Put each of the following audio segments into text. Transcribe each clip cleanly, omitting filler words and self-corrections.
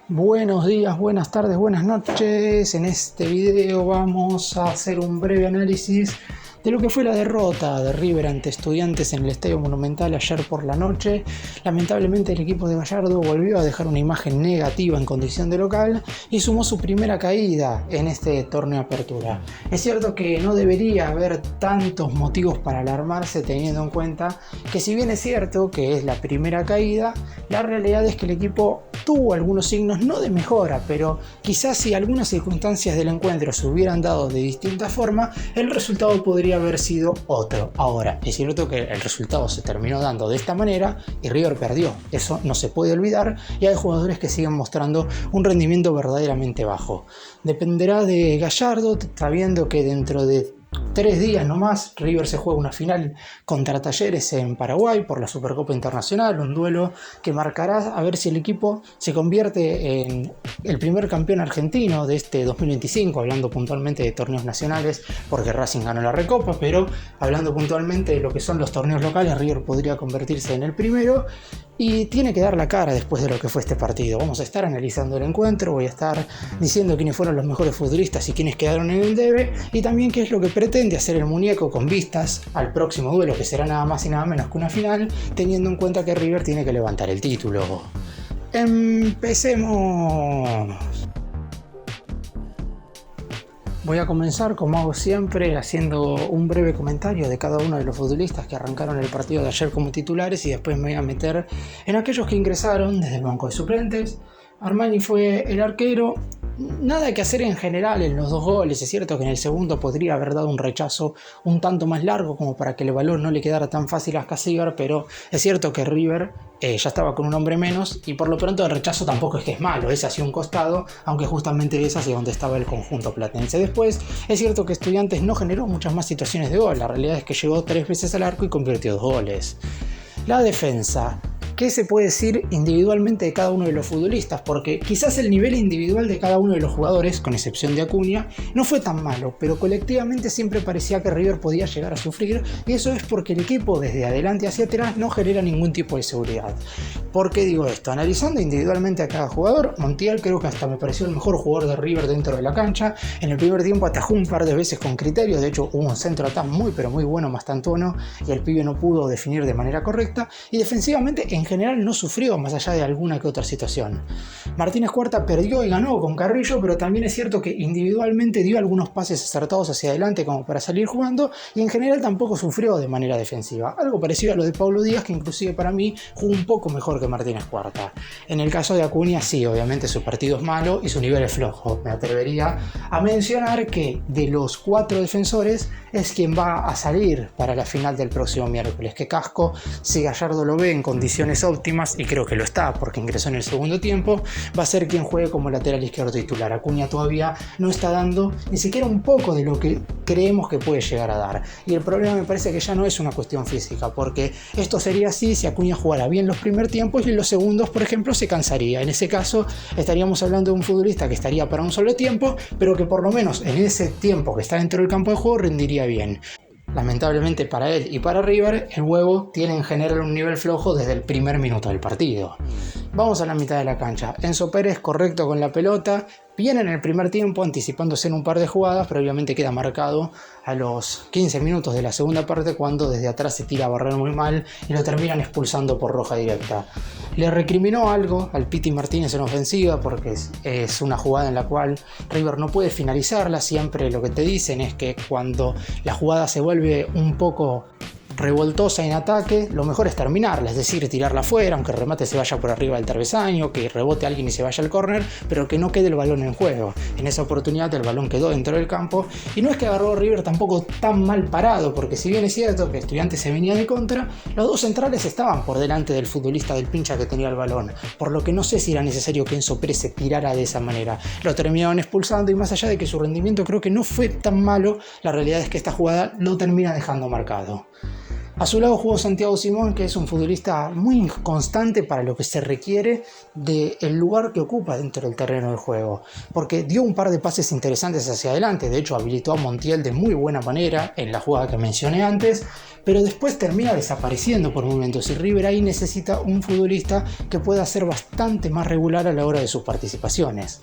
Buenos días, buenas tardes, buenas noches. En este video vamos a hacer un breve análisis de lo que fue la derrota de River ante Estudiantes en el Estadio Monumental ayer por la noche. Lamentablemente el equipo de Gallardo volvió a dejar una imagen negativa en condición de local y sumó su primera caída en este torneo Apertura. Es cierto que no debería haber tantos motivos para alarmarse, teniendo en cuenta que, si bien es cierto que es la primera caída, la realidad es que el equipo tuvo algunos signos no de mejora, pero quizás si algunas circunstancias del encuentro se hubieran dado de distinta forma, el resultado podría haber sido otro. Ahora, es cierto que el resultado se terminó dando de esta manera y River perdió, eso no se puede olvidar, y hay jugadores que siguen mostrando un rendimiento verdaderamente bajo. Dependerá de Gallardo, sabiendo que dentro de 3 días nomás River se juega una final contra Talleres en Paraguay por la Supercopa Internacional, un duelo que marcará a ver si el equipo se convierte en el primer campeón argentino de este 2025, hablando puntualmente de torneos nacionales, porque Racing ganó la Recopa, pero hablando puntualmente de lo que son los torneos locales, River podría convertirse en el primero. Y tiene que dar la cara después de lo que fue este partido. Vamos a estar analizando el encuentro, voy a estar diciendo quiénes fueron los mejores futbolistas y quiénes quedaron en el debe, y también qué es lo que pretende hacer el muñeco con vistas al próximo duelo, que será nada más y nada menos que una final, teniendo en cuenta que River tiene que levantar el título. Empecemos. Voy a comenzar, como hago siempre, haciendo un breve comentario de cada uno de los futbolistas que arrancaron el partido de ayer como titulares, y después me voy a meter en aquellos que ingresaron desde el banco de suplentes. Armani fue el arquero. Nada que hacer en general en los 2 goles. Es cierto que en el segundo podría haber dado un rechazo un tanto más largo como para que el balón no le quedara tan fácil a Scasíbar, pero es cierto que River ya estaba con un hombre menos y por lo pronto el rechazo tampoco es que es malo, es hacia un costado, aunque justamente es hacia donde estaba el conjunto platense. Después es cierto que Estudiantes no generó muchas más situaciones de gol, la realidad es que llegó 3 veces al arco y convirtió 2 goles. La defensa. ¿Qué se puede decir individualmente de cada uno de los futbolistas? Porque quizás el nivel individual de cada uno de los jugadores, con excepción de Acuña, no fue tan malo, pero colectivamente siempre parecía que River podía llegar a sufrir, y eso es porque el equipo desde adelante hacia atrás no genera ningún tipo de seguridad. ¿Por qué digo esto? Analizando individualmente a cada jugador, Montiel creo que hasta me pareció el mejor jugador de River dentro de la cancha. En el primer tiempo atajó un par de veces con criterio, de hecho hubo un centro atrás muy pero muy bueno Mastantuono y el pibe no pudo definir de manera correcta, y defensivamente en general no sufrió más allá de alguna que otra situación. Martínez Cuarta perdió y ganó con Carrillo, pero también es cierto que individualmente dio algunos pases acertados hacia adelante como para salir jugando, y en general tampoco sufrió de manera defensiva, algo parecido a lo de Pablo Díaz, que inclusive para mí jugó un poco mejor que Martínez Cuarta. En el caso de Acuña, sí, obviamente su partido es malo y su nivel es flojo. Me atrevería a mencionar que de los 4 defensores es quien va a salir para la final del próximo miércoles, que Casco, si Gallardo lo ve en condiciones óptimas, y creo que lo está porque ingresó en el segundo tiempo, va a ser quien juegue como lateral izquierdo titular. Acuña todavía no está dando ni siquiera un poco de lo que creemos que puede llegar a dar, y el problema me parece que ya no es una cuestión física, porque esto sería así si Acuña jugara bien los primeros tiempos y en los segundos, por ejemplo, se cansaría. En ese caso estaríamos hablando de un futbolista que estaría para un solo tiempo, pero que por lo menos en ese tiempo que está dentro del campo de juego rendiría bien. Lamentablemente para él y para River, el huevo tiene en general un nivel flojo desde el primer minuto del partido. Vamos a la mitad de la cancha. Enzo Pérez correcto con la pelota, bien en el primer tiempo, anticipándose en un par de jugadas, pero obviamente queda marcado a los 15 minutos de la segunda parte, cuando desde atrás se tira a barrer muy mal y lo terminan expulsando por roja directa. Le recriminó algo al Piti Martínez en ofensiva, porque es una jugada en la cual River no puede finalizarla. Siempre lo que te dicen es que cuando la jugada se vuelve un poco revoltosa en ataque, lo mejor es terminarla, es decir, tirarla afuera, aunque el remate se vaya por arriba del travesaño, que rebote a alguien y se vaya al córner, pero que no quede el balón en juego. En esa oportunidad el balón quedó dentro del campo, y no es que agarró a River tampoco tan mal parado, porque si bien es cierto que Estudiantes se venía de contra, los 2 centrales estaban por delante del futbolista del pincha que tenía el balón, por lo que no sé si era necesario que Enzo Pérez se tirara de esa manera. Lo terminaron expulsando, y más allá de que su rendimiento creo que no fue tan malo, la realidad es que esta jugada lo termina dejando marcado. A su lado jugó Santiago Simón, que es un futbolista muy constante para lo que se requiere del lugar que ocupa dentro del terreno del juego, porque dio un par de pases interesantes hacia adelante, de hecho habilitó a Montiel de muy buena manera en la jugada que mencioné antes, pero después termina desapareciendo por momentos y River ahí necesita un futbolista que pueda ser bastante más regular a la hora de sus participaciones.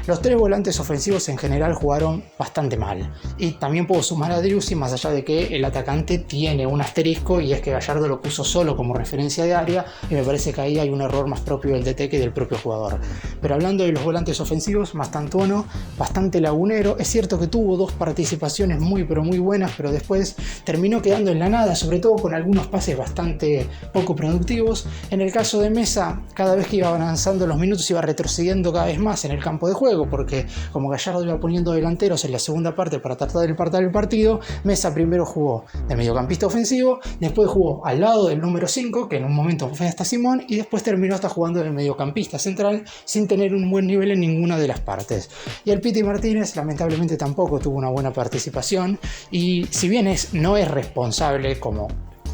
Los tres volantes ofensivos en general jugaron bastante mal. Y también puedo sumar a Driussi, más allá de que el atacante tiene un asterisco y es que Gallardo lo puso solo como referencia de área y me parece que ahí hay un error más propio del DT que del propio jugador. Pero hablando de los volantes ofensivos, Mastantuono, bastante lagunero. Es cierto que tuvo dos participaciones muy buenas, pero después terminó quedando en la nada, sobre todo con algunos pases bastante poco productivos. En el caso de Mesa, cada vez que iba avanzando los minutos iba retrocediendo cada vez más en el campo de juego, porque como Gallardo iba poniendo delanteros en la segunda parte para tratar de empatar el partido, Mesa primero jugó de mediocampista ofensivo, después jugó al lado del número 5, que en un momento fue hasta Simón, y después terminó hasta jugando de mediocampista central sin tener un buen nivel en ninguna de las partes. Y el Piti Martínez lamentablemente tampoco tuvo una buena participación, y si bien no es responsable, como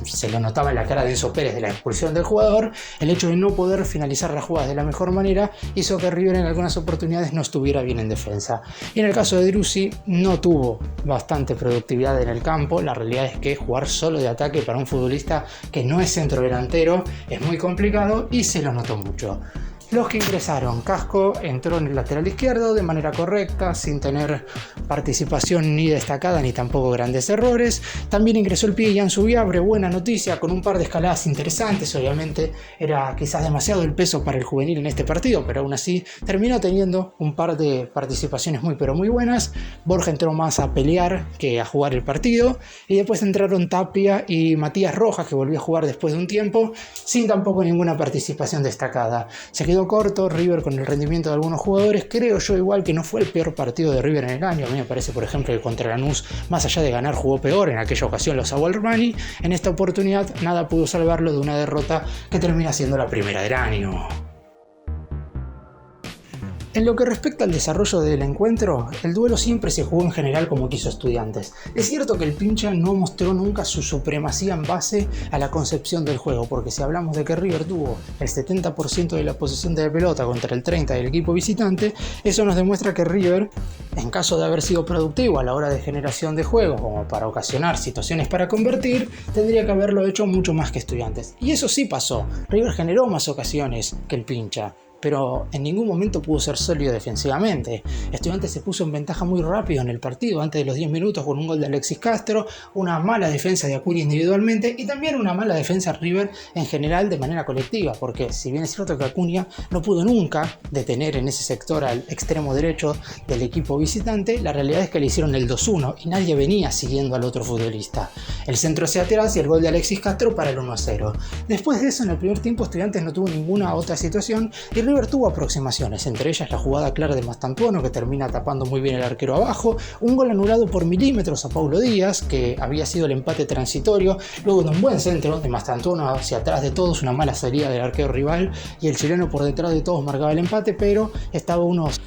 se lo notaba en la cara de Enzo Pérez de la expulsión del jugador, el hecho de no poder finalizar las jugadas de la mejor manera hizo que River en algunas oportunidades no estuviera bien en defensa. Y en el caso de Driussi no tuvo bastante productividad en el campo. La realidad es que jugar solo de ataque para un futbolista que no es centrodelantero es muy complicado y se lo notó mucho. Los que ingresaron, Casco entró en el lateral izquierdo de manera correcta, sin tener participación ni destacada ni tampoco grandes errores. También ingresó el pibe Ian Subiabre, buena noticia, con un par de escaladas interesantes. Obviamente era quizás demasiado el peso para el juvenil en este partido, pero aún así terminó teniendo un par de participaciones muy buenas. Borja entró más a pelear que a jugar el partido, y después entraron Tapia y Matías Rojas, que volvió a jugar después de un tiempo, sin tampoco ninguna participación destacada. Se quedó corto River con el rendimiento de algunos jugadores. Creo yo igual que no fue el peor partido de River en el año. A mí me parece, por ejemplo, que contra Lanús, más allá de ganar, jugó peor. En aquella ocasión lo salvó Armani. En esta oportunidad nada pudo salvarlo de una derrota que termina siendo la primera del año. En lo que respecta al desarrollo del encuentro, el duelo siempre se jugó en general como quiso Estudiantes. Es cierto que el Pincha no mostró nunca su supremacía en base a la concepción del juego, porque si hablamos de que River tuvo el 70% de la posesión de la pelota contra el 30% del equipo visitante, eso nos demuestra que River, en caso de haber sido productivo a la hora de generación de juego, como para ocasionar situaciones para convertir, tendría que haberlo hecho mucho más que Estudiantes. Y eso sí pasó. River generó más ocasiones que el Pincha, pero en ningún momento pudo ser sólido defensivamente. Estudiantes se puso en ventaja muy rápido en el partido, antes de los 10 minutos, con un gol de Alexis Castro, una mala defensa de Acuña individualmente y también una mala defensa River en general de manera colectiva, porque si bien es cierto que Acuña no pudo nunca detener en ese sector al extremo derecho del equipo visitante, la realidad es que le hicieron el 2-1 y nadie venía siguiendo al otro futbolista. El centro hacia atrás y el gol de Alexis Castro para el 1-0. Después de eso, en el primer tiempo, Estudiantes no tuvo ninguna otra situación y River tuvo aproximaciones, entre ellas la jugada clara de Mastantuono, que termina tapando muy bien el arquero abajo, un gol anulado por milímetros a Paulo Díaz, que había sido el empate transitorio, luego de un buen centro de Mastantuono hacia atrás de todos, una mala salida del arquero rival y el chileno por detrás de todos marcaba el empate, pero estaba unos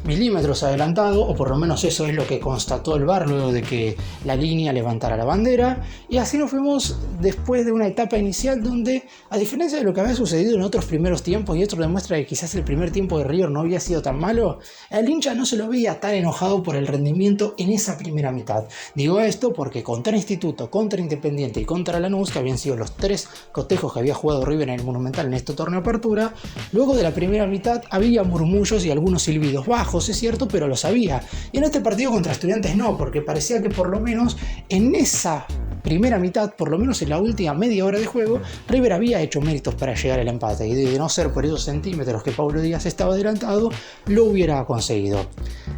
milímetros adelantado, o por lo menos eso es lo que constató el VAR luego de que la línea levantara la bandera, y así nos fuimos después de una etapa inicial donde, a diferencia de lo que había sucedido en otros primeros tiempos, y esto demuestra que quizás el primer tiempo de River no había sido tan malo, el hincha no se lo veía tan enojado por el rendimiento en esa primera mitad. Digo esto porque contra Instituto, contra Independiente y contra Lanús, que habían sido los tres cotejos que había jugado River en el Monumental en este torneo de apertura, luego de la primera mitad había murmullos y algunos silbidos bajos, es cierto, pero los había. Y en este partido contra Estudiantes no, porque parecía que por lo menos en esa primera mitad, por lo menos en la última media hora de juego, River había hecho méritos para llegar al empate, y de no ser por esos centímetros que Paulo Díaz estaba adelantado, lo hubiera conseguido.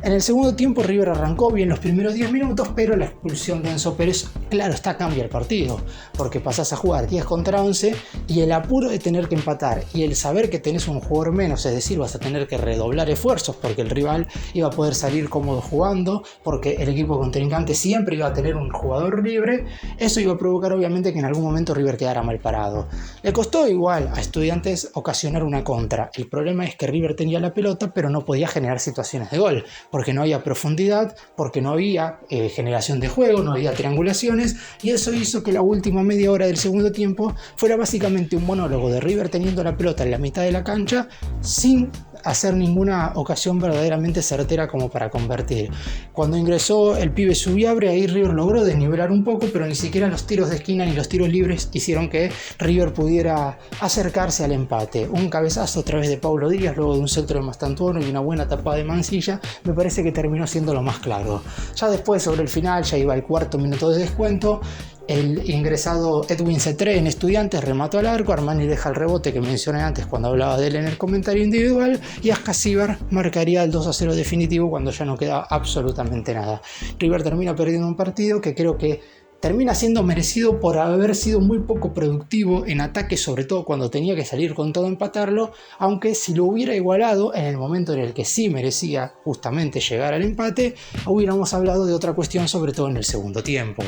En el segundo tiempo River arrancó bien los primeros 10 minutos, pero la expulsión de Enzo Pérez, claro está, cambia el partido, porque pasás a jugar 10 contra 11 y el apuro de tener que empatar y el saber que tenés un jugador menos, es decir, vas a tener que redoblar esfuerzos porque el rival iba a poder salir cómodo jugando, porque el equipo contrincante siempre iba a tener un jugador libre, Eso iba a provocar obviamente que en algún momento River quedara mal parado. Le costó igual a Estudiantes ocasionar una contra. El problema es que River tenía la pelota pero no podía generar situaciones de gol, porque no había profundidad, porque no había generación de juego, no había triangulaciones, y eso hizo que la última media hora del segundo tiempo fuera básicamente un monólogo de River teniendo la pelota en la mitad de la cancha sin hacer ninguna ocasión verdaderamente certera como para convertir. Cuando ingresó el pibe Subiabre, ahí River logró desnivelar un poco, pero ni siquiera los tiros de esquina ni los tiros libres hicieron que River pudiera acercarse al empate. Un cabezazo a través de Paulo Díaz, luego de un centro de Mastantuono y una buena tapada de Mansilla, me parece que terminó siendo lo más claro. Ya después, sobre el final, ya iba el cuarto minuto de descuento. El ingresado Edwin Cetré en Estudiantes remató al arco, Armani deja el rebote que mencioné antes cuando hablaba de él en el comentario individual, y Ascasíbar marcaría el 2-0 definitivo cuando ya no queda absolutamente nada. River termina perdiendo un partido que creo que termina siendo merecido por haber sido muy poco productivo en ataque, sobre todo cuando tenía que salir con todo a empatarlo, aunque si lo hubiera igualado en el momento en el que sí merecía justamente llegar al empate, hubiéramos hablado de otra cuestión, sobre todo en el segundo tiempo.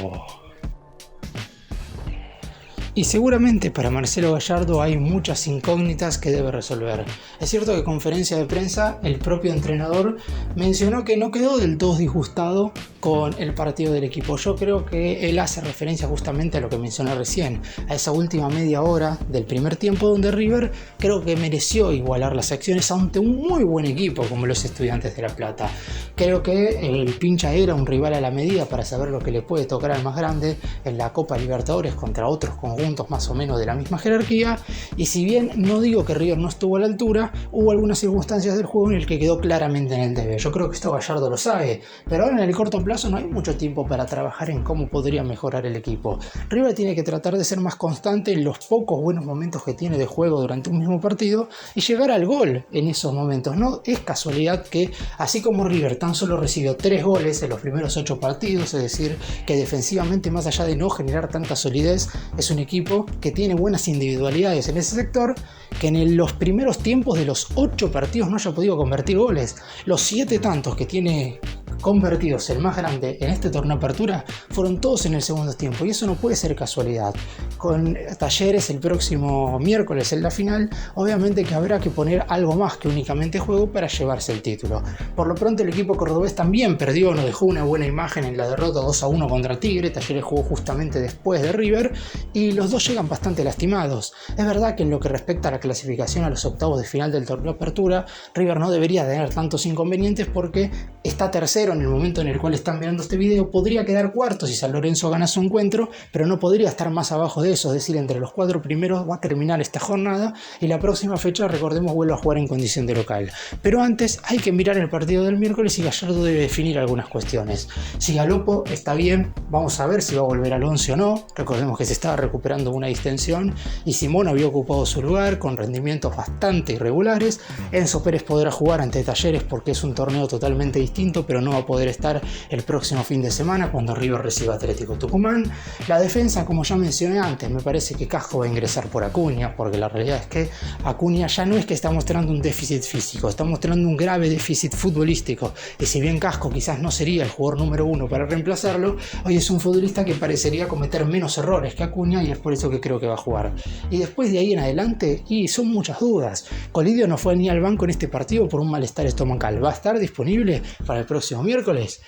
Y seguramente para Marcelo Gallardo hay muchas incógnitas que debe resolver. Es cierto que en conferencia de prensa el propio entrenador mencionó que no quedó del todo disgustado con el partido del equipo. Yo creo que él hace referencia justamente a lo que mencioné recién, a esa última media hora del primer tiempo donde River creo que mereció igualar las acciones ante un muy buen equipo como los Estudiantes de La Plata. Creo que el Pincha era un rival a la medida para saber lo que le puede tocar al más grande en la Copa Libertadores contra otros conjuntos más o menos de la misma jerarquía, y si bien no digo que River no estuvo a la altura, hubo algunas circunstancias del juego en el que quedó claramente en el debe. Yo creo que esto Gallardo lo sabe, pero ahora en el corto plazo no hay mucho tiempo para trabajar en cómo podría mejorar el equipo. River tiene que tratar de ser más constante en los pocos buenos momentos que tiene de juego durante un mismo partido y llegar al gol en esos momentos. No es casualidad que, así como River tan solo recibió 3 goles en los primeros 8 partidos, es decir, que defensivamente, más allá de no generar tanta solidez, es un equipo que tiene buenas individualidades en ese sector, que en los primeros tiempos de los 8 partidos no haya podido convertir goles. Los 7 tantos que tiene convertidos el más grande en este torneo apertura fueron todos en el segundo tiempo, y eso no puede ser casualidad. Con Talleres el próximo miércoles en la final, obviamente que habrá que poner algo más que únicamente juego para llevarse el título. Por lo pronto el equipo cordobés también perdió, no dejó una buena imagen en la derrota 2-1 contra Tigre. Talleres jugó justamente después de River y los dos llegan bastante lastimados. Es verdad que en lo que respecta a la clasificación a los octavos de final del torneo apertura, River no debería tener tantos inconvenientes porque está tercero en el momento en el cual están mirando este video. Podría quedar cuarto si San Lorenzo gana su encuentro, pero no podría estar más abajo de eso, es decir, entre los 4 primeros va a terminar esta jornada y la próxima fecha, recordemos, vuelve a jugar en condición de local. Pero antes hay que mirar el partido del miércoles y Gallardo debe definir algunas cuestiones. Si Galopo está bien, vamos a ver si va a volver al 11 o no. Recordemos que se estaba recuperando una distensión y Simón había ocupado su lugar con rendimientos bastante irregulares. Enzo Pérez podrá jugar ante Talleres porque es un torneo totalmente distinto, pero no va a poder estar el próximo fin de semana cuando River reciba Atlético Tucumán. La defensa, como ya mencioné antes, me parece que Casco va a ingresar por Acuña, porque la realidad es que Acuña ya no es que está mostrando un déficit físico, está mostrando un grave déficit futbolístico, y si bien Casco quizás no sería el jugador número 1 para reemplazarlo, hoy es un futbolista que parecería cometer menos errores que Acuña, y es por eso que creo que va a jugar. Y después de ahí en adelante, y son muchas dudas. Colidio no fue ni al banco en este partido por un malestar estomacal. ¿Va a estar disponible para el próximo miércoles?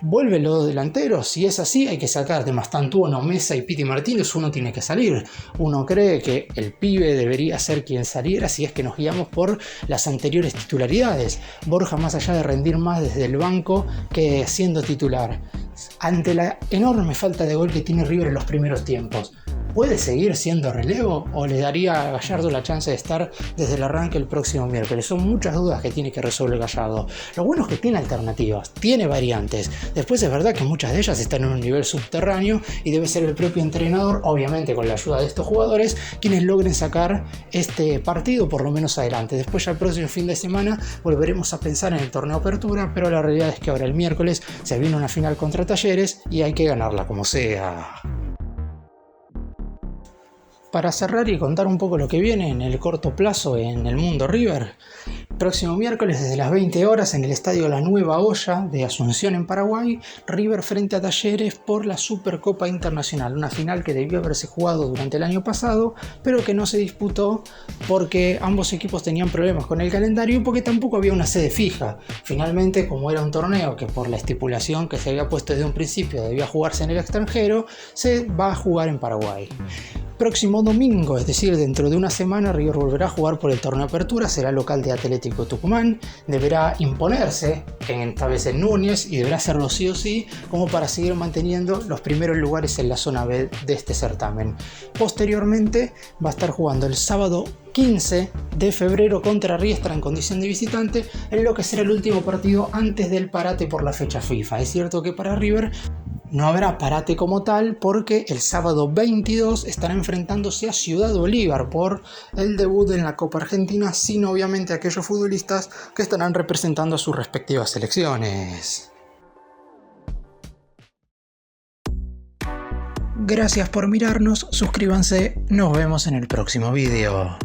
¿Vuelven los delanteros? Si es así, hay que sacar de Mastantuono, Mesa y Piti Martínez. Uno tiene que salir. Uno cree que el pibe debería ser quien saliera si es que nos guiamos por las anteriores titularidades. Borja, más allá de rendir más desde el banco que siendo titular, ante la enorme falta de gol que tiene River en los primeros tiempos, ¿puede seguir siendo relevo o le daría a Gallardo la chance de estar desde el arranque el próximo miércoles? Son muchas dudas que tiene que resolver Gallardo. Lo bueno es que tiene alternativas, tiene variantes. Después es verdad que muchas de ellas están en un nivel subterráneo y debe ser el propio entrenador, obviamente con la ayuda de estos jugadores, quienes logren sacar este partido por lo menos adelante. Después ya el próximo fin de semana volveremos a pensar en el torneo apertura, pero la realidad es que ahora el miércoles se viene una final contra Talleres y hay que ganarla como sea. Para cerrar y contar un poco lo que viene en el corto plazo en el mundo River, Próximo miércoles desde las 20 horas en el estadio La Nueva Olla de Asunción en Paraguay, River frente a Talleres por la Supercopa Internacional, una final que debió haberse jugado durante el año pasado, pero que no se disputó porque ambos equipos tenían problemas con el calendario y porque tampoco había una sede fija. Finalmente, como era un torneo que por la estipulación que se había puesto desde un principio debía jugarse en el extranjero, se va a jugar en Paraguay. Próximo domingo, es decir, dentro de una semana, River volverá a jugar por el torneo Apertura, será local de Atlético Tucumán, deberá imponerse, esta vez en Núñez, y deberá hacerlo sí o sí, como para seguir manteniendo los primeros lugares en la zona B de este certamen. Posteriormente, va a estar jugando el sábado 15 de febrero contra Riestra en condición de visitante, en lo que será el último partido antes del parate por la fecha FIFA. Es cierto que para River no habrá parate como tal porque el sábado 22 estará enfrentándose a Ciudad Bolívar por el debut en la Copa Argentina, sin obviamente aquellos futbolistas que estarán representando a sus respectivas selecciones. Gracias por mirarnos, suscríbanse, nos vemos en el próximo video.